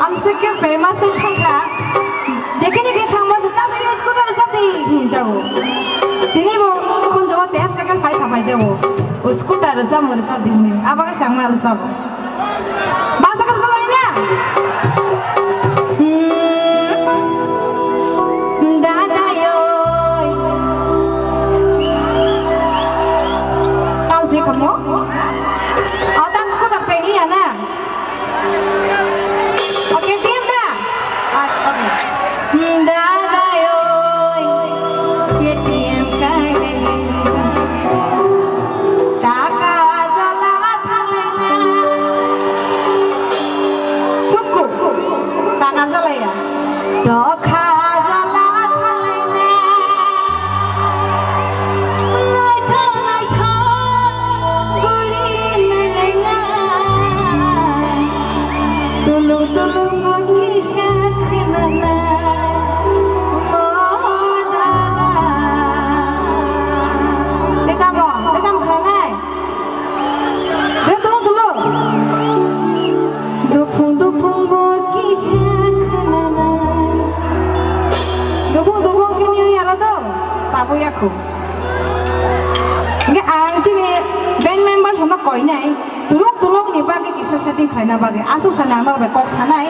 Amsikir famous khangkha jekini ke thangma jata da scooter sabdi jago tini bo kunjo tap second phai samai jago scooter jamur sabdi ne abaga sangmal sab basa kar salai na dada yo tau si kamu otak scooter pe iya na aku nggak anjing nih band member sama koi nai tulung ni bagi kisah setting kena bagi asal sana amar bekok sana